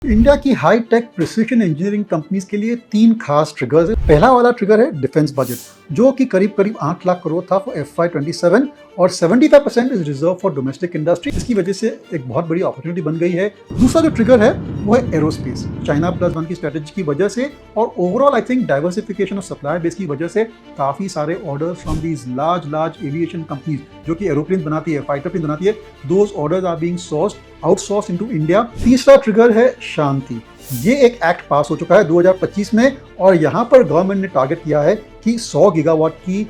India की high tech precision engineering companies के लिए तीन खास ट्रिगर्स है। पहला वाला ट्रिगर है डिफेंस बजट, जो कि करीब करीब 8 लाख करोड़ था फॉर FY27 और 75% is reserve for domestic industry. इसकी वजह से एक बहुत बड़ी अपॉर्चुनिटी बन गई है। दूसरा जो ट्रिगर है वो है एरोस्पेस। चाइना प्लस वन की स्ट्रेटेजी की वजह से और overall I think diversification of supply base की वजह से काफी सारे orders from these large aviation companies जो कि एरोप्लेन बनाती है, फाइटर प्लेन बनाती है, those orders are being outsource into India. तीसरा ट्रिगर है शांति। ये एक एक्ट पास हो चुका है 2025 में और यहाँ पर गवर्नमेंट ने टारगेट किया है कि 100 गीगावाट की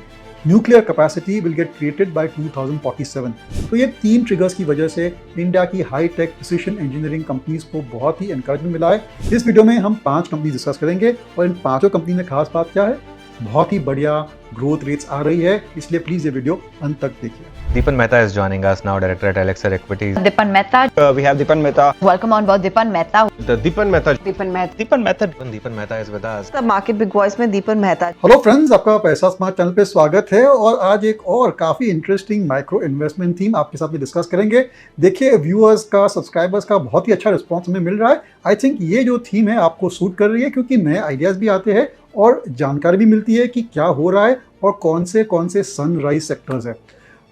nuclear capacity will get created by 2047। तो ये तीन ट्रिगर्स की वजह से इंडिया की high tech precision engineering companies को बहुत ही एनकरेजमेंट मिला है। इस वीडियो में हम 5 कंपनी डिस्कस करेंगे और इन पांचों कंपनी में खास बात क्या है, बहुत ही बढ़िया ग्रोथ रेट्स आ रही है, इसलिए प्लीज ये वीडियो अंत तक देखिए। Deepan Mehta is joining us now, director at Elixir Equities. Deepan Mehta. We have Deepan Mehta. Welcome on board Deepan Mehta. The Deepan Mehta. Deepan Mehta. Deepan Mehta. Deepan Mehta is with us. The Market Big Voice में दीपन Mehta. Hello friends, आपका पैसा smart channel पे स्वागत है और आज एक और काफ़ी इंटरेस्टिंग माइक्रो इन्वेस्टमेंट थीम आपके साथ में डिस्कस करेंगे। देखिए, व्यूअर्स का, सब्सक्राइबर्स का बहुत ही अच्छा रिस्पॉन्स हमें मिल रहा है। आई थिंक ये जो थीम है आपको सूट कर रही है क्योंकि नए आइडियाज़ भी आते हैं और जानकारी भी मिलती है कि क्या हो रहा है और कौन से सनराइज सेक्टर्स है।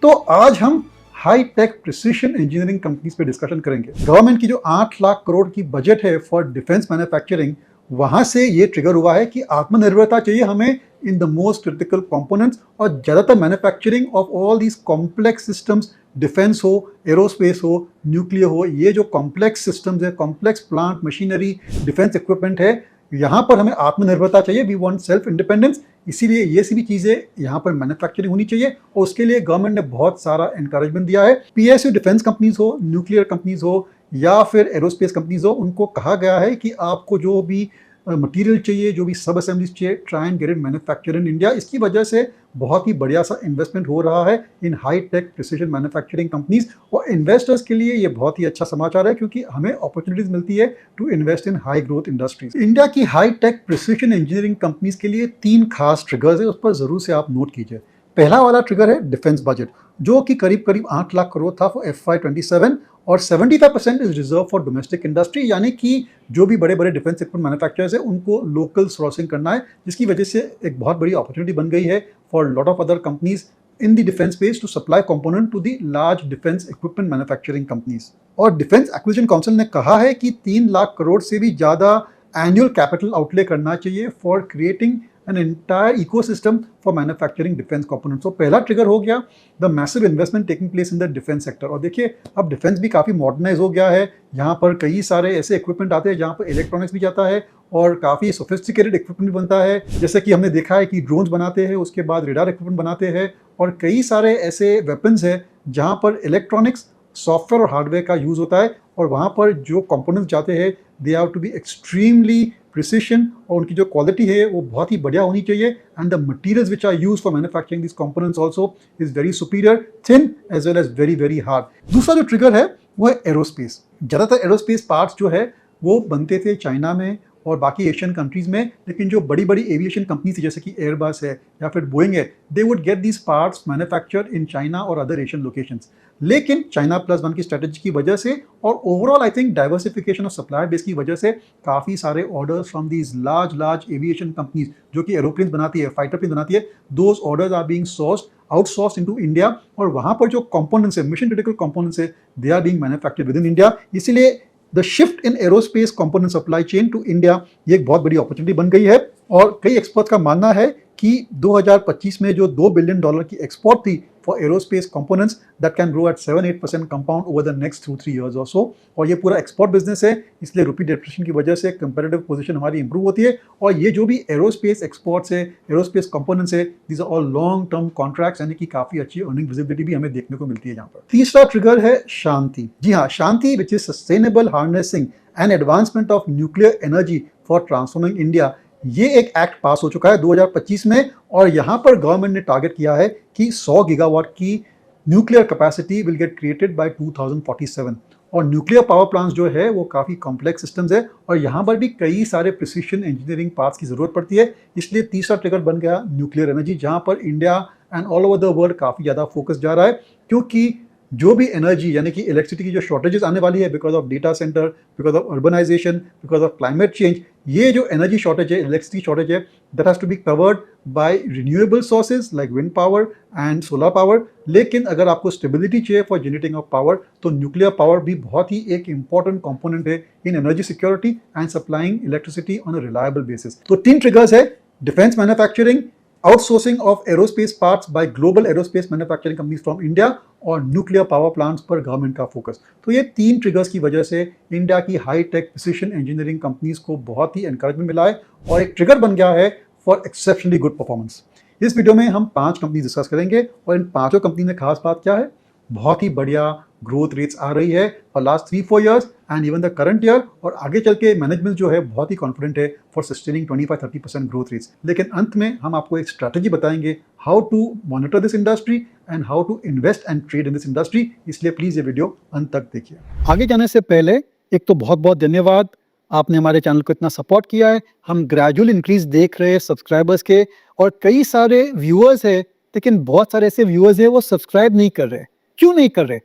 तो आज हम high tech precision engineering companies पे डिस्कशन करेंगे। गवर्नमेंट की जो 8 लाख करोड़ की बजट है फॉर डिफेंस मैन्युफैक्चरिंग, वहां से ये ट्रिगर हुआ है कि आत्मनिर्भरता चाहिए हमें in the most critical components और ज़्यादातर manufacturing of all these complex systems, defence हो, एरोस्पेस हो, न्यूक्लियर हो, ये जो कॉम्प्लेक्स सिस्टम्स है, complex plant machinery, defence equipment है, यहाँ पर हमें आत्मनिर्भरता चाहिए। We want self independence. इसीलिए ये सभी चीज़ें यहाँ पर मैन्युफैक्चरिंग होनी चाहिए और उसके लिए गवर्नमेंट ने बहुत सारा एनकरेजमेंट दिया है। PSU डिफेंस कंपनीज हो, न्यूक्लियर कंपनीज हो या फिर एरोस्पेस कंपनीज हो, उनको कहा गया है कि आपको जो भी मटेरियल चाहिए, जो भी सब असेंबलीज चाहिए, try and get it manufacture in India. इसकी वजह से बहुत ही बढ़िया सा इन्वेस्टमेंट हो रहा है इन high tech precision manufacturing companies और इन्वेस्टर्स के लिए ये बहुत ही अच्छा समाचार है क्योंकि हमें अपॉर्चुनिटीज मिलती है to invest in high growth industries. India की high tech precision engineering companies के लिए तीन खास ट्रिगर्स है, उस पर जरूर से आप नोट कीजिए। पहला वाला ट्रिगर है डिफेंस बजट, जो कि करीब करीब 8 लाख करोड़ था फॉर FY27 और 75% is reserve for domestic industry, यानी कि जो भी बड़े बड़े डिफेंस इक्विपमेंट मैन्युफैक्चरर्स है उनको लोकल सोर्सिंग करना है, जिसकी वजह से एक बहुत बड़ी अपॉर्चुनिटी बन गई है for lot of other companies in the defence space to supply component to the large defence equipment manufacturing companies. और डिफेंस एक्विजिशन काउंसिल ने कहा है कि 3 लाख करोड़ से भी ज़्यादा एनुअल कैपिटल आउटले करना चाहिए for creating an entire ecosystem for manufacturing defense components। तो पहला ट्रिगर हो गया the massive investment taking place in the defence sector. और देखिए, अब डिफेंस भी काफ़ी मॉडर्नाइज हो गया है। यहाँ पर कई सारे ऐसे इक्विपमेंट आते हैं जहाँ पर इलेक्ट्रॉनिक्स भी जाता है और काफ़ी सोफिस्टिकेटेड इक्विपमेंट भी बनता है। जैसे कि हमने देखा है कि ड्रोन्स बनाते हैं, उसके बाद रेडार इक्विपमेंट बनाते हैं और कई सारे ऐसे वेपन्स हैं जहाँ पर इलेक्ट्रॉनिक्स, सॉफ्टवेयर और हार्डवेयर का यूज़ होता है और वहाँ पर जो कंपोनेंट्स जाते हैं they have to be extremely precision और उनकी जो क्वालिटी है वो बहुत ही बढ़िया होनी चाहिए। And the materials which are use for manufacturing this components also is very superior, thin as well as very very hard. दूसरा जो ट्रिगर है वो है एरोस्पेस। ज़्यादातर एरोस्पेस पार्ट्स जो है वो बनते थे चाइना में और बाकी एशियन कंट्रीज में, लेकिन जो बड़ी बड़ी एविएशन कंपनीज थी जैसे कि एयरबस है या फिर बोइंग है, they would get these parts manufactured in China और अदर एशियन लोकेशंस। लेकिन चाइना प्लस वन की स्ट्रेटेजी की वजह से और overall I think diversification of supply base की वजह से काफ़ी सारे orders from these large aviation companies जो कि एरोप्लेन बनाती है, फाइटर प्लेन बनाती है, those orders are being outsource into India और वहाँ पर जो कंपोनेंट्स है, मिशन क्रिटिकल कंपोनेंट्स है, they are being manufactured with in India. इसीलिए the shift in aerospace component supply chain to India ये एक बहुत बड़ी अपॉर्चुनिटी बन गई है और कई एक्सपर्ट्स का मानना है कि 2025 में जो $2 बिलियन की एक्सपोर्ट थी for aerospace components that can grow at 7-8% compound over the next 2-3 years और सो। और ये पूरा एक्सपोर्ट बिजनेस है, इसलिए रुपी डेप्रिसिएशन की वजह से कंपैरेटिव पोजीशन हमारी इंप्रूव होती है और ये जो भी एरोस्पेस एक्सपोर्ट्स है, एरोस्पेस कंपोनेंट्स है, these are all long term contracts, यानी कि काफ़ी अच्छी अर्निंग विजिबिलिटी भी हमें देखने को मिलती है यहाँ पर। तीसरा ट्रिगर है शांति। जी हाँ, Shanti which is sustainable harnessing and advancement of nuclear energy for transforming India. ये एक एक्ट पास हो चुका है 2025 में और यहाँ पर गवर्नमेंट ने टारगेट किया है कि 100 गीगावाट की nuclear capacity will get created by 2047। और न्यूक्लियर पावर प्लांट्स जो है वो काफ़ी कॉम्प्लेक्स सिस्टम्स है और यहाँ पर भी कई सारे प्रिसिशन इंजीनियरिंग पार्ट्स की ज़रूरत पड़ती है। इसलिए तीसरा ट्रिगर बन गया न्यूक्लियर एनर्जी, जहाँ पर India and all over the world काफ़ी ज़्यादा फोकस जा रहा है क्योंकि जो भी एनर्जी यानी कि इलेक्ट्रिसिटी की जो शॉर्टेजेस आने वाली है because of data centre, because of urbanisation, because of climate change, ये जो एनर्जी शॉर्टेज है, इलेक्ट्रिसिटी शॉर्टेज है, that has to be covered by renewable sources like wind power and solar power. लेकिन अगर आपको स्टेबिलिटी चाहिए फॉर जनरेटिंग ऑफ पावर तो nuclear power भी बहुत ही एक इंपॉर्टेंट कंपोनेंट है in energy security and supplying electricity on a reliable basis. तो 3 ट्रिगर्स है: defence manufacturing, outsourcing of aerospace parts bye global aerospace manufacturing companies from India और nuclear power plants पर government का फोकस। तो ये 3 triggers की वजह से इंडिया की high tech precision engineering companies को बहुत ही एनकरेजमेंट मिला है और एक ट्रिगर बन गया है फॉर एक्सेप्शनली गुड परफॉर्मेंस। इस वीडियो में हम 5 कंपनी डिस्कस करेंगे और इन 5 कंपनी में खास बात क्या है, बहुत ही बढ़िया ग्रोथ रेट्स आ रही है और last 3-4 years and even the current year, और आगे चल के मैनेजमेंट जो है बहुत ही कॉन्फिडेंट है फॉर सस्टेनिंग 25-30% ग्रोथ रेट्स। लेकिन अंत में हम आपको एक स्ट्रैटेजी बताएंगे how to monitor this industry and how to invest and trade in this industry, इसलिए प्लीज ये वीडियो अंत तक देखिए। आगे जाने से पहले एक तो बहुत बहुत धन्यवाद, आपने हमारे चैनल को इतना सपोर्ट किया है। हम ग्रेजुअल इंक्रीज देख रहे हैं सब्सक्राइबर्स के और कई सारे व्यूअर्स है, लेकिन बहुत सारे ऐसे व्यूअर्स है वो सब्सक्राइब नहीं कर रहे। क्यों नहीं कर रहे?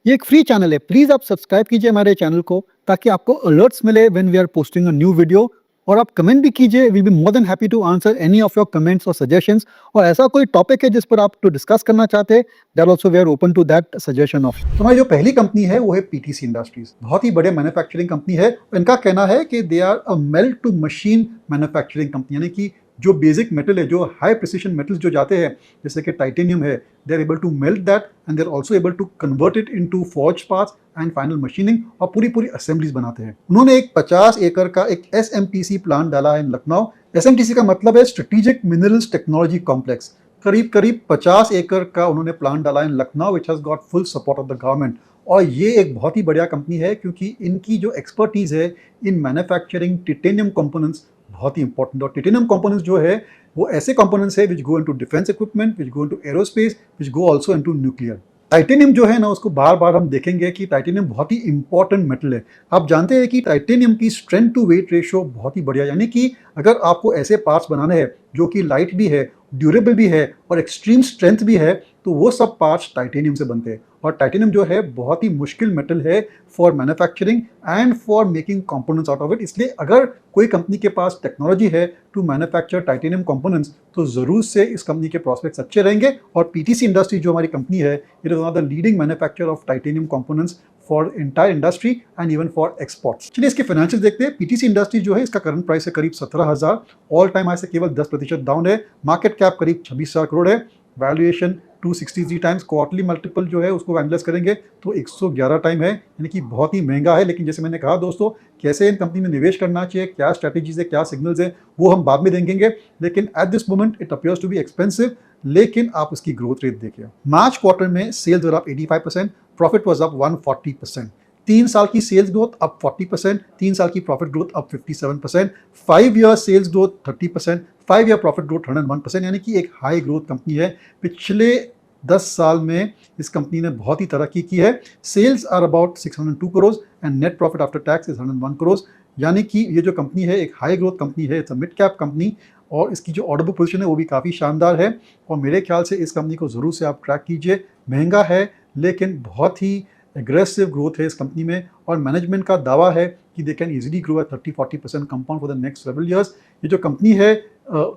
ये एक फ्री चैनल है, प्लीज आप सब्सक्राइब कीजिए हमारे चैनल को ताकि आपको अलर्ट्स मिले when we are posting a new video. और आप कमेंट भी कीजिए, we be more than happy to answer any of your comments और सजेशंस। और ऐसा कोई टॉपिक है जिस पर आप तो डिस्कस करना चाहते हैं, that also we are open to that suggestion of. तो हमारी जो पहली कंपनी है वो है पीटीसी इंडस्ट्रीज, बहुत ही बढ़िया मैन्युफैक्चरिंग कंपनी है। इनका कहना है कि they are a melt to machine manufacturing company, यानी कि जो बेसिक मेटल है, जो हाई प्रिसिशन मेटल्स जो जाते हैं जैसे कि टाइटेनियम है, they are able to melt that and they are also able to convert it into forge parts and final machining और पूरी असेंबलीज बनाते हैं। उन्होंने एक 50 एकड़ का एक एसएमटीसी प्लांट डाला है इन लखनऊ। एसएमटीसी का मतलब है स्ट्रेटेजिक मिनरल्स टेक्नोलॉजी कॉम्प्लेक्स। करीब 50 एकड़ का उन्होंने प्लांट डाला है in Lucknow, which has got full support of the government. और ये एक बहुत ही बढ़िया कंपनी है क्योंकि इनकी जो एक्सपर्टीज है इन मैन्युफैक्चरिंग टिटेनियम कंपोनेंट्स बहुत ही इंपॉर्टेंट। और टिटेनियम कंपोनेंट्स जो है वो ऐसे कंपोनेंट्स है विच गो इनटू डिफेंस इक्विपमेंट, विच गो इनटू एरोस्पेस, विच go also into nuclear. Titanium जो है ना, उसको बार बार हम देखेंगे कि टाइटेनियम बहुत ही इंपॉर्टेंट मेटल है। आप जानते हैं कि टाइटेनियम की स्ट्रेंथ टू वेट रेशियो बहुत ही बढ़िया, यानी कि अगर आपको ऐसे पार्ट्स बनाने हैं जो कि लाइट भी है, ड्यूरेबल भी है और एक्सट्रीम स्ट्रेंथ भी है, तो वो सब पार्ट्स टाइटेनियम से बनते हैं। और टाइटेनियम जो है बहुत ही मुश्किल मेटल है for manufacturing and for making components out of it. इसलिए अगर कोई कंपनी के पास टेक्नोलॉजी है टू मैन्युफैक्चर टाइटेनियम कंपोनेंट्स तो ज़रूर से इस कंपनी के प्रॉस्पेक्ट्स अच्छे रहेंगे। और पीटीसी इंडस्ट्री जो हमारी कंपनी है, it is one of the leading manufacturer of titanium components for entire industry and even for exports. चलिए इसके फाइनेंशियल देखते हैं। पीटीसी इंडस्ट्री जो है, इसका करंट प्राइस है करीब 17,000, ऑल टाइम हाई से केवल 10% डाउन है। मार्केट कैप करीब 26,000 करोड़ है, वैल्यूएशन 263 टाइम्स, क्वार्टरली मल्टीपल जो है उसको एनालाइज करेंगे तो 111 टाइम है, यानी कि बहुत ही महंगा है। लेकिन जैसे मैंने कहा दोस्तों, कैसे इन कंपनी में निवेश करना चाहिए, क्या स्ट्रैटेजीज है, क्या सिग्नल्स है, वो हम बाद में देखेंगे। लेकिन at this moment it appears to be expensive, लेकिन आप उसकी ग्रोथ रेट देखिए। मार्च क्वार्टर में sales were up 85%, profit was up 140%। 3 साल की सेल्स ग्रोथ अप 40%, 3 साल की profit growth up 57%, 5 year sales growth 30%, 5 year profit growth 101%, यानी कि एक हाई ग्रोथ कंपनी है। पिछले 10 साल में इस कंपनी ने बहुत ही तरक्की की है। Sales are about 602 crore and net profit after tax is 101 crore, यानी कि ये जो कंपनी है एक हाई ग्रोथ कंपनी है, it's a mid cap company. और इसकी जो ऑर्डर बुक पोजीशन है वो भी काफ़ी शानदार है और मेरे ख्याल से इस कंपनी को ज़रूर से आप ट्रैक कीजिए। महंगा है लेकिन बहुत ही एग्रेसिव ग्रोथ है इस कंपनी में और मैनेजमेंट का दावा है कि they can easily grow at 30-40% compound for the next several years. ये जो कंपनी है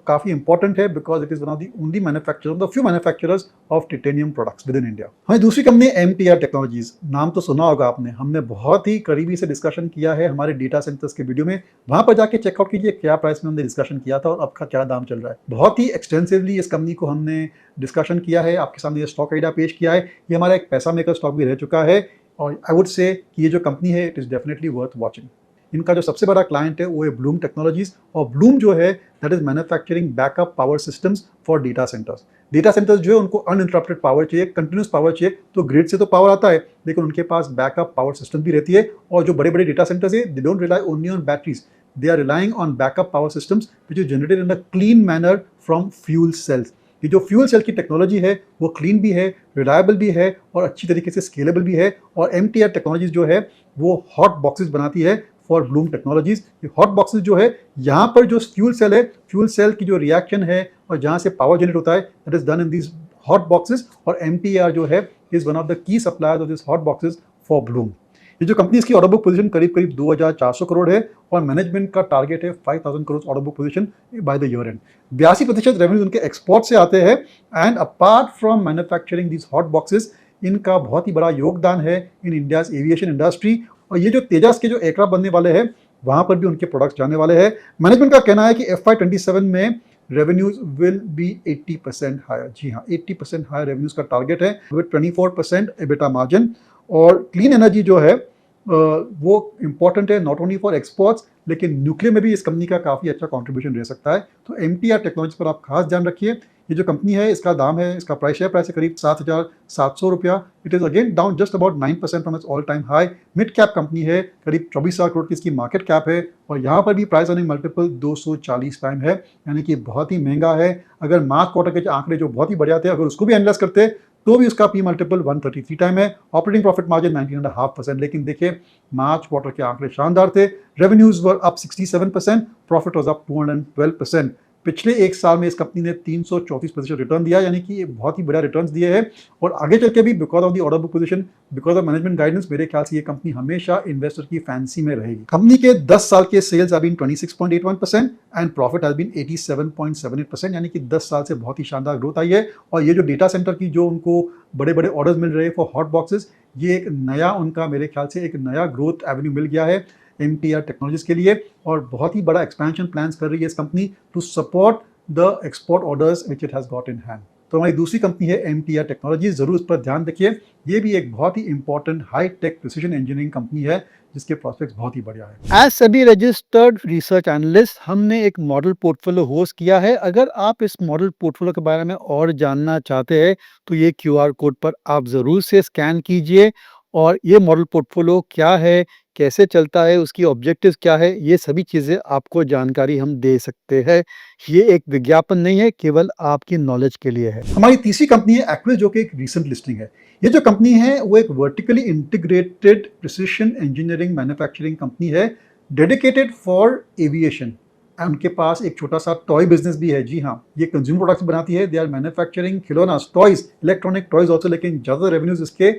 काफ़ी इंपॉर्टेंट है because it is one of the only manufacturer, the few manufacturers of titanium products with in India. हमारी दूसरी कंपनी एमटीआर टेक्नोलॉजीज, नाम तो सुना होगा आपने, हमने बहुत ही करीबी से डिस्कशन किया है हमारे डेटा सेंटर्स के वीडियो में, वहाँ पर जाके चेकआउट कीजिए क्या प्राइस में हमने डिस्कशन किया था और अब का क्या दाम चल रहा है। बहुत ही एक्सटेंसिवली इस कंपनी को हमने डिस्कशन किया है, आपके सामने ये स्टॉक आइडिया पेश किया है। ये हमारा एक पैसा मेकर स्टॉक भी रह चुका है और आई वुड से कि ये जो कंपनी है it is definitely worth watching. इनका जो सबसे बड़ा क्लाइंट है वो है ब्लूम टेक्नोलॉजीज और ब्लूम जो है that is manufacturing backup power systems for data centres. Data centres जो है उनको अनइंटरप्टेड पावर चाहिए, कंटिन्यूस पावर चाहिए, तो ग्रिड से तो पावर आता है लेकिन उनके पास बैकअप पावर सिस्टम भी रहती है। और जो बड़े बड़े डेटा सेंटर्स है they don't rely only on batteries, they are relying on backup power systems which is generated in a clean manner from fuel cells. ये जो फ्यूल सेल की टेक्नोलॉजी है वो क्लीन भी है, रिलायबल भी है और अच्छी तरीके से स्केलेबल भी है। और एमटीआर टेक्नोलॉजीज जो है वो हॉट बॉक्सेस बनाती है फॉर ब्लूम टेक्नोलॉजीज। ये हॉट बॉक्सेस जो है, यहाँ पर जो फ्यूल सेल है, फ्यूल सेल की जो रिएक्शन है और जहाँ से पावर जनरेट होता है that is done in this hot boxes. और एमटीआर जो है is one of the key suppliers of this hot boxes for Bloom. ये जो कंपनी, इसकी ऑर्डर बुक पोजीशन करीब करीब 2400 करोड़ है और मैनेजमेंट का टारगेट है 5000 crore order book position by the year and. 82% revenue उनके एक्सपोर्ट से आते हैं and apart from manufacturing this hot boxes, इनका बहुत ही बड़ा योगदान है इन इंडियाज एविएशन इंडस्ट्री। और ये जो तेजस के जो एयरक्राफ्ट बनने वाले हैं वहाँ पर भी उनके प्रोडक्ट्स जाने वाले हैं। मैनेजमेंट का कहना है कि FY27 में रेवेन्यूज विल बी 80% हायर। जी हाँ, 80% हायर रेवेन्यूज का टारगेट है विद 24% एबिटा मार्जिन। और क्लीन एनर्जी जो है वो इम्पॉर्टेंट है नॉट ओनली फॉर एक्सपोर्ट्स, लेकिन न्यूक्लियर में भी इस कंपनी का काफ़ी अच्छा कंट्रीब्यूशन रह सकता है। तो MTR टेक्नोलॉजी पर आप खास ध्यान रखिए। ये जो कंपनी है, इसका दाम है, इसका शेयर प्राइस है करीब 7,700 रुपया। It is again down just about 9% from its all time high. Mid cap company है, करीब 24,000 करोड़ की इसकी मार्केट कैप है और यहाँ पर भी प्राइस अर्निंग मल्टीपल 240 टाइम है, यानी कि बहुत ही महंगा है। अगर मार्च क्वार्टर के आंकड़े जो बहुत ही बढ़िया थे, अगर उसको भी एनालाइज करते तो भी उसका पी मल्टीपल 133 टाइम है। Operating profit margin 19.5%। लेकिन देखिए मार्च क्वार्टर के आंकड़े शानदार थे। Revenues were up 67%, profit was up 212%। पिछले एक साल में इस कंपनी ने 334% रिटर्न दिया, यानी कि बहुत ही बड़ा रिटर्न दिए हैं। और आगे चल के भी because of the order book position, because of management guidance, मेरे ख्याल से ये कंपनी हमेशा इन्वेस्टर की फैंसी में रहेगी। कंपनी के 10 साल के sales have been 26.81% and profit has been 87.78%, यानी कि 10 साल से बहुत ही शानदार ग्रोथ आई है। और ये जो डेटा सेंटर की जो उनको बड़े बड़े ऑर्डर्स मिल रहे हैं फॉर हॉट बॉक्सेस, ये एक नया उनका मेरे ख्याल से एक नया ग्रोथ एवेन्यू मिल गया है MTR टेक्नोलॉजीज के लिए। और बहुत ही बड़ा एक्सपेंशन प्लान्स कर रही है इस company to support the export orders which it has got in hand. तो हमारी दूसरी कंपनी है MTR टेक्नोलॉजीज, जरूर इस पर ध्यान रखिए। ये भी एक बहुत ही important high tech precision engineering company है जिसके प्रोस्पेक्ट्स बहुत ही बढ़िया है। एज सभी रजिस्टर्ड रिसर्च एनालिस्ट, हमने एक मॉडल पोर्टफोलियो होस्ट किया है। अगर आप इस मॉडल पोर्टफोलियो के बारे में और जानना चाहते हैं तो ये QR कोड पर आप ज़रूर से स्कैन कीजिए और ये मॉडल पोर्टफोलियो क्या है, कैसे चलता है, उसकी ऑब्जेक्टिव्स क्या है, ये सभी चीज़ें आपको जानकारी हम दे सकते हैं। ये एक विज्ञापन नहीं है, केवल आपकी नॉलेज के लिए है। हमारी तीसरी कंपनी है एक्विस, जो कि एक रीसेंट लिस्टिंग है। ये जो कंपनी है वो एक vertically integrated precision engineering manufacturing company है, डेडिकेटेड फॉर एविएशन। उनके पास एक छोटा सा टॉय बिजनेस भी है। जी हाँ, ये कंज्यूमर प्रोडक्ट्स बनाती है। दे आर मैन्युफैक्चरिंग खिलौनास, टॉयज, इलेक्ट्रॉनिक टॉयज ऑल्सो, लेकिन ज़्यादा रेवेन्यूज इसके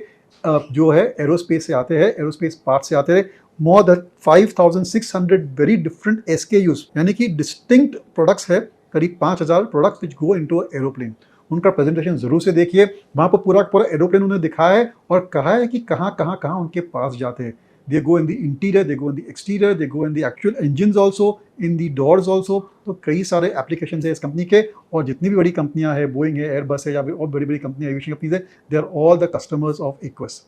जो है एरोस्पेस से आते हैं, एरोस्पेस पार्ट से आते हैं। More than 5600 very different SKUs, यानी कि डिस्टिंक्ट प्रोडक्ट्स है, करीब 5000 products which go into aeroplane. उनका प्रेजेंटेशन जरूर से देखिए, वहाँ पर पूरा पूरा एरोप्लेन उन्होंने दिखाया है और कहा है कि कहाँ कहाँ कहाँ उनके पास जाते हैं। They go in the interior, they go in the exterior, they go in the actual engines also, in the doors also। तो कई सारे एप्लीकेशन है इस कंपनी के। और जितनी भी बड़ी कंपनियां हैं, बोइंग है, एयरबस है या और बड़ी बड़ी कंपनियां, एविएशन कंपनीज है, they are all the customers of Aequs.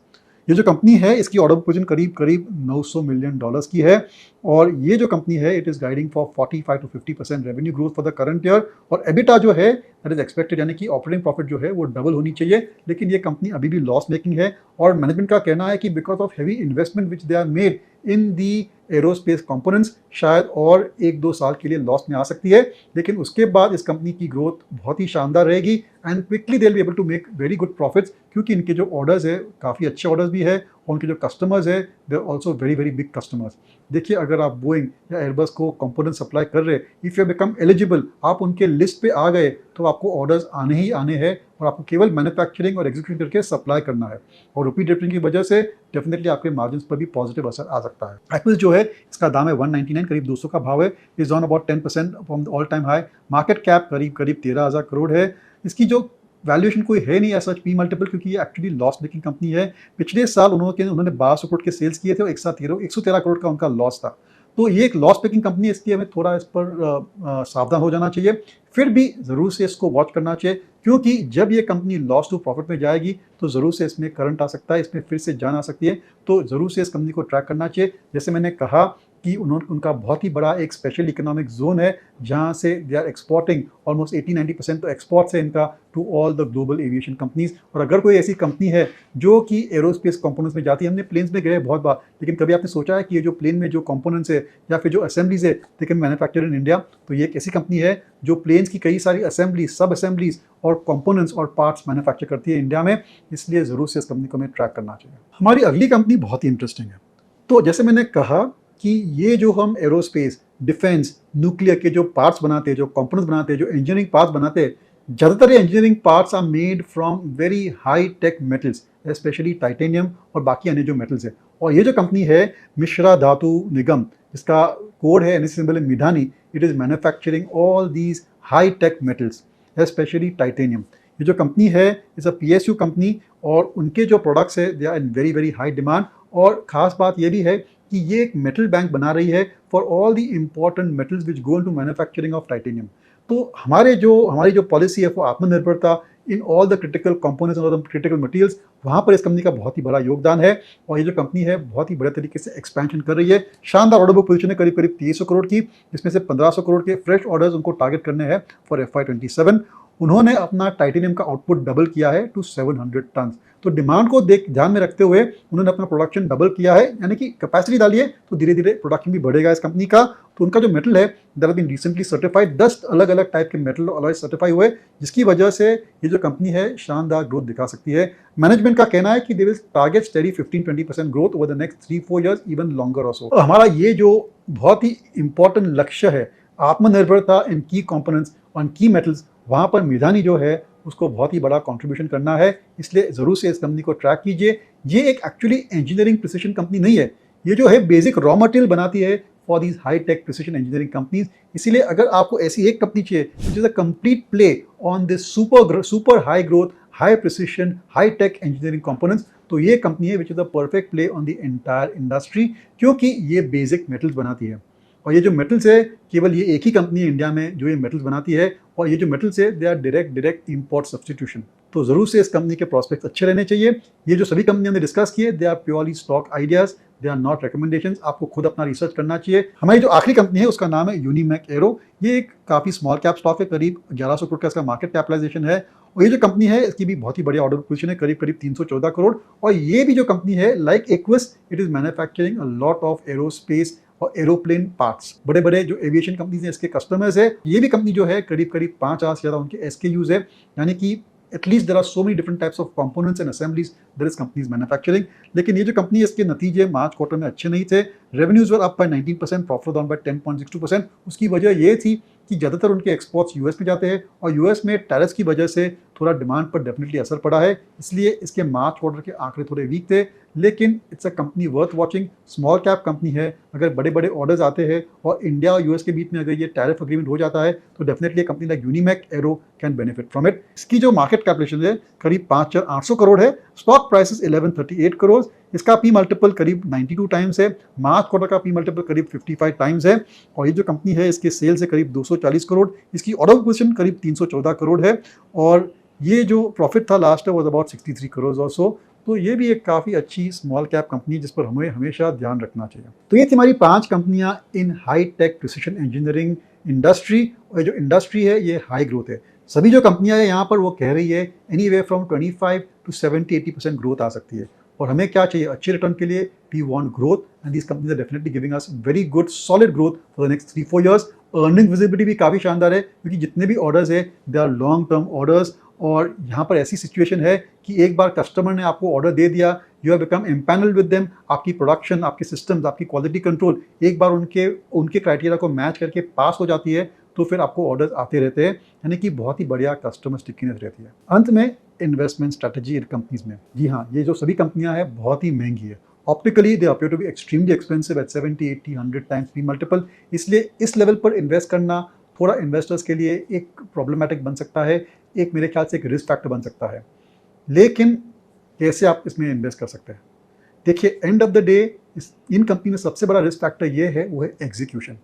ये जो कंपनी है इसकी ऑर्डर पोजीशन करीब करीब $900 मिलियन की है। और ये जो कंपनी है it is guiding for 45 to 50% revenue growth for the current year. और एबिटा जो है दैट इज एक्सपेक्टेड, यानी कि ऑपरेटिंग प्रॉफिट जो है वो डबल होनी चाहिए। लेकिन ये कंपनी अभी भी लॉस मेकिंग है और मैनेजमेंट का कहना है कि because of heavy investment which they are made in the aerospace components, शायद और 1-2 साल के लिए लॉस में आ सकती है। लेकिन उसके बाद इस कंपनी की ग्रोथ बहुत ही शानदार रहेगी and quickly they will be able to make very good profits, क्योंकि इनके जो ऑर्डर्स है काफ़ी अच्छे ऑर्डर्स भी है और उनके जो कस्टमर्स है they are also very very big customers. देखिए, अगर आप बोइंग या एयरबस को कंपोनेंट सप्लाई कर रहे, इफ़ यू बिकम एलिजिबल, आप उनके लिस्ट पे आ गए, तो आपको ऑर्डर्स आने ही आने हैं और आपको केवल मैन्युफैक्चरिंग और एग्जीक्यूशन करके सप्लाई करना है। और रुपी डिप्रिंग की वजह से डेफिनेटली आपके मार्जिन पर भी पॉजिटिव असर आ सकता है। एक्विस जो है इसका दाम है 199, करीब 200 का भाव है। Is on about 10% from all time high. Market cap करीब करीब 13,000 करोड़ है। इसकी जो वैल्यूएशन कोई है नहीं ऐसा पी मल्टीपल, क्योंकि ये एक्चुअली लॉस मेकिंग कंपनी है। पिछले साल उन्होंने 1200 करोड़ के सेल्स किए थे और 113 करोड़ का उनका लॉस था। तो ये एक लॉस मेकिंग कंपनी है, इसलिए हमें थोड़ा इस पर सावधान हो जाना चाहिए। फिर भी ज़रूर से इसको वॉच करना चाहिए, क्योंकि जब ये कंपनी लॉस टू प्रॉफिट में जाएगी तो ज़रूर से इसमें करंट आ सकता है, इसमें फिर से जान आ सकती है। तो ज़रूर से इस कंपनी को ट्रैक करना चाहिए। जैसे मैंने कहा कि उनका बहुत ही बड़ा एक स्पेशल इकोनॉमिक जोन है जहाँ से दे आर एक्सपोर्टिंग ऑलमोस्ट 80-90% तो एक्सपोर्ट है इनका to all the global aviation companies. और अगर कोई ऐसी कंपनी है जो कि एरोस्पेस कंपोनेंट्स में जाती है, हमने प्लेन्स में गए बहुत बार, लेकिन कभी आपने सोचा है कि ये जो प्लेन में जो कंपोनेंट्स है या फिर जो असेंबलीज है they can manufacture in India? तो ये एक ऐसी कंपनी है जो प्लेन्स की कई सारी असेंबलीज, सब असेंबलीज और कंपोनेंट्स और पार्ट्स मैन्युफैक्चर करती है इंडिया में। इसलिए ज़रूर से इस कंपनी को हमें ट्रैक करना चाहिए। हमारी अगली कंपनी बहुत ही इंटरेस्टिंग है। तो जैसे मैंने कहा कि ये जो हम एरोस्पेस, डिफेंस, न्यूक्लियर के जो पार्ट्स बनाते हैं, जो कंपोनेंट्स बनाते हैं, जो इंजीनियरिंग पार्ट्स बनाते हैं, ज़्यादातर ये engineering parts are made from very high tech metals, specially titanium और बाकी अन्य जो मेटल्स है। और ये जो कंपनी है मिश्रा धातु निगम, जिसका कोड है NSE सिंबल है Midhani, it is manufacturing all these high tech metals specially titanium. ये जो कंपनी है इज़ अ PSU कंपनी और उनके जो प्रोडक्ट्स है they are in very very high demand. और ख़ास बात ये भी है कि ये एक मेटल बैंक बना रही है for all the important metals which go into manufacturing of titanium. तो हमारी जो पॉलिसी है वो आत्मनिर्भरता in all the critical components और क्रिटिकल मटेरियल्स, वहाँ पर इस कंपनी का बहुत ही बड़ा योगदान है। और ये जो कंपनी है बहुत ही बड़े तरीके से एक्सपेंशन कर रही है। शानदार ऑर्डर बुक पोजीशन है करीब 2300 करोड़ की, जिसमें से 1500 करोड़ के फ्रेश ऑर्डर्स उनको टारगेट करने हैं फॉर FY27। उन्होंने अपना टाइटेनियम का आउटपुट डबल किया है टू 700 टन। तो डिमांड को ध्यान में रखते हुए उन्होंने अपना प्रोडक्शन डबल किया है, यानी कि कैपेसिटी डाली है तो धीरे धीरे प्रोडक्शन भी बढ़ेगा इस कंपनी का। तो उनका जो मेटल है that has been recently certified, 10 अलग अलग टाइप के मेटल अलॉयज सर्टिफाई हुए, जिसकी वजह से ये जो कंपनी है शानदार ग्रोथ दिखा सकती है। मैनेजमेंट का कहना है कि they will target steady 15-20% growth over the next 3-4 years, even longer also. हमारा ये जो बहुत ही इंपॉर्टेंट लक्ष्य है आत्मनिर्भरता इन की कंपोनेंट्स ऑन की मेटल्स, वहाँ पर मिधानी जो है उसको बहुत ही बड़ा कंट्रीब्यूशन करना है। इसलिए ज़रूर से इस कंपनी को ट्रैक कीजिए। ये एक एक्चुअली इंजीनियरिंग प्रिसिशन कंपनी नहीं है, ये जो है बेसिक रॉ मटेरियल बनाती है for these high tech precision engineering companies. इसीलिए अगर आपको ऐसी एक कंपनी चाहिए which is a complete play on this super high growth, high precision, high tech engineering components, तो ये कंपनी है which is the perfect play on the entire industry, क्योंकि ये बेसिक मेटल्स बनाती है। और ये जो मेटल्स है केवल ये एक ही कंपनी है इंडिया में जो ये मेटल्स बनाती है, और ये जो मेटल्स है they are direct import substitution. तो ज़रूर से इस कंपनी के प्रोस्पेक्ट्स अच्छे रहने चाहिए। ये जो सभी कंपनियां हमने डिस्कस किए they are purely stock ideas, they are not recommendations. आपको खुद अपना रिसर्च करना चाहिए। हमारी जो आखिरी कंपनी है उसका नाम है यूनिमैक एरो। ये एक काफ़ी स्मॉल कैप स्टॉक है, करीब 1100 करोड़ का इसका मार्केट कैपिटलाइजेशन है। और ये जो कंपनी है इसकी भी बहुत ही बड़ी ऑर्डर पोजीशन है, करीब 314 करोड़। और ये भी जो कंपनी है like aqueous, it is manufacturing a lot of aerospace और एरोप्लेन पार्ट्स। बड़े बड़े जो एविएशन कंपनीज हैं इसके कस्टमर्स है। ये भी कंपनी जो है करीब 50 से ज़्यादा उनके SKUs है, यानी कि at least there are so many different types of components and assemblies that is companies manufacturing. लेकिन ये जो कंपनी है इसके नतीजे मार्च क्वार्टर में अच्छे नहीं थे। Revenues were up by 19%, profit down by 10.62%। उसकी वजह ये थी कि ज़्यादातर उनके एक्सपोर्ट्स US में जाते हैं और US में टैरिफ्स की वजह से थोड़ा डिमांड पर डेफिनेटली असर पड़ा है, इसलिए इसके मार्च क्वार्टर के आंकड़े थोड़े वीक थे। लेकिन it's a company worth watching, small cap company है। अगर बड़े बड़े ऑर्डर्स आते हैं और इंडिया और US के बीच में अगर ये टैरिफ एग्रीमेंट हो जाता है तो definitely company like Unimech Aero can benefit from it. इसकी जो मार्केट कैपिटलाइजेशन है करीब 5,800 करोड़ है, स्टॉक प्राइस 1138 करोड़। इसका P मल्टीपल करीब 92 टाइम्स है, मार्च क्वार्टर का P मल्टीपल करीब 55 टाइम्स है। और ये जो कंपनी है इसके सेल्स है करीब 240 करोड़, इसकी ऑर्डर पोजीशन करीब 314 करोड़ है। और ये जो प्रॉफिट था लास्ट वॉज अबाउट 63 करोड़ और सो। तो ये भी एक काफ़ी अच्छी स्मॉल कैप कंपनी जिस पर हमें हमेशा ध्यान रखना चाहिए। तो ये थी हमारी 5 कंपनियां इन high tech precision engineering industry. और जो इंडस्ट्री है ये हाई ग्रोथ है। सभी जो कंपनियां हैं यहाँ पर वो कह रही है एनीवे फ्रॉम 25 to 70-80% ग्रोथ आ सकती है। और हमें क्या चाहिए अच्छे रिटर्न के लिए? We want growth and these companies are definitely giving us very good solid growth for the next 3-4 years. Earning visibility भी काफ़ी शानदार है क्योंकि जितने भी ऑर्डर्स है they are long term orders. और यहाँ पर ऐसी सिचुएशन है कि एक बार कस्टमर ने आपको ऑर्डर दे दिया, you have become empanelled with them. आपकी प्रोडक्शन, आपके सिस्टम्स, आपकी क्वालिटी कंट्रोल एक बार उनके क्राइटेरिया को मैच करके पास हो जाती है तो फिर आपको ऑर्डर्स आते रहते हैं, यानी कि बहुत ही बढ़िया कस्टमर स्टिकीनेस रहती है। अंत में इन्वेस्टमेंट स्ट्रैटेजी इन कंपनीज में, जी हाँ, ये जो सभी कंपनियां हैं बहुत ही महंगी है। Optically they appear to be extremely expensive at 70, 80, 100 times P multiple. इसलिए इस लेवल पर इन्वेस्ट करना थोड़ा इन्वेस्टर्स के लिए एक प्रॉब्लमेटिक बन सकता है, एक मेरे ख्याल से एक रिस्क फैक्टर बन सकता है। लेकिन कैसे आप इसमें इन्वेस्ट कर सकते हैं? देखिए, end of the day in company में सबसे बड़ा रिस्क फैक्टर ये है, वो है एग्जीक्यूशन।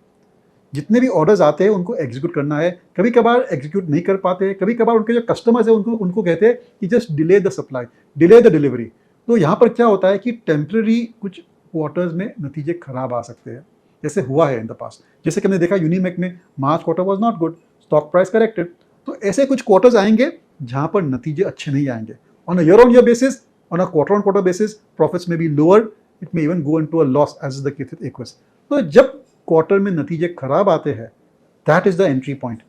जितने भी ऑर्डर्स आते हैं उनको एग्जीक्यूट करना है। कभी कभार एग्जीक्यूट नहीं कर पाते, कभी कभार उनके जो कस्टमर्स हैं उनको कहते हैं कि just delay the supply, delay the delivery. तो यहाँ पर क्या होता है कि टेम्पररी कुछ क्वार्टर्स में नतीजे खराब आ सकते हैं, जैसे हुआ है इन द पास्ट। जैसे कि हमने देखा यूनिमैक में मार्च quarter was not good, stock price corrected. तो ऐसे कुछ क्वार्टर्स आएंगे जहाँ पर नतीजे अच्छे नहीं आएंगे। On a year on year basis, on a quarter on quarter basis profits में be lower, it may even go into a loss as is the case with Aequs. तो जब क्वार्टर में नतीजे खराब आते हैं, that is the entry point.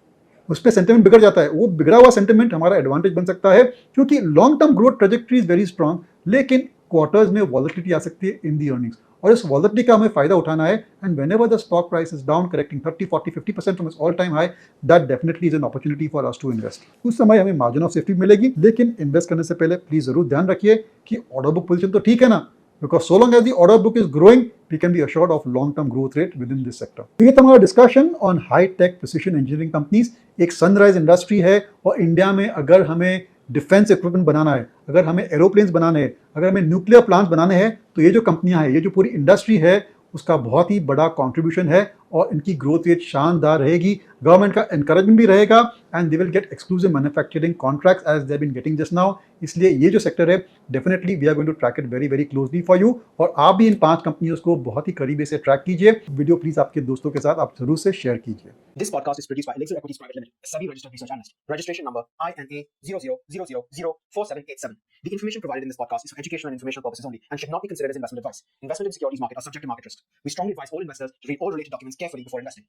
उस पर सेंटिमेंट बिगड़ जाता है। वो बिगड़ा हुआ सेंटिमेंट हमारा एडवांटेज बन सकता है क्योंकि long term growth trajectory is very strong, लेकिन क्वार्टर्स में वॉलेटिलिटी आ सकती है इन दी अर्निंग्स। और इस वॉलेटिलिटी का हमें फायदा उठाना है। And whenever the stock price is down correcting 30, 40, 50% from its all time high, that definitely is an opportunity for us to invest. उस समय हमें मार्जिन ऑफ सेफ्टी मिलेगी, लेकिन इन्वेस्ट करने से पहले प्लीज जरूर ध्यान रखिए कि ऑर्डर बुक पोजीशन तो ठीक है ना, because so long as the order book is growing, we can be assured of long-term growth rate within this sector. तो ये था हमारा discussion on high-tech precision engineering companies. एक सनराइज इंडस्ट्री है और इंडिया में अगर हमें डिफेंस इक्विपमेंट बनाना है, अगर हमें एरोप्लेन्स बनाने हैं, अगर हमें न्यूक्लियर प्लांट्स बनाने हैं, तो ये जो कंपनियां हैं, ये जो पूरी इंडस्ट्री है, उसका बहुत ही बड़ा कंट्रीब्यूशन है और इनकी ग्रोथ रेट शानदार रहेगी। गवर्नमेंट का एनकरेजमेंट भी रहेगा and they will get exclusive manufacturing contracts as they been getting just now. इसलिए ये जो सेक्टर है definitely we are going to track it very very closely for you, और आप भी इन 5 कंपनियों को बहुत ही करीबी से ट्रैक कीजिए। वीडियो प्लीज आपके दोस्तों के साथ आप जरूर से शेयर कीजिए। This podcast is produced by Elixir Equities Private Limited, a SEBI registered research analyst. Registration number INA 0000047887. The information provided in this podcast is for educational and informational purposes only and should not be considered as investment advice. Investment in securities market are subject to market risk. We strongly advise all investors to read all related documents carefully before investing.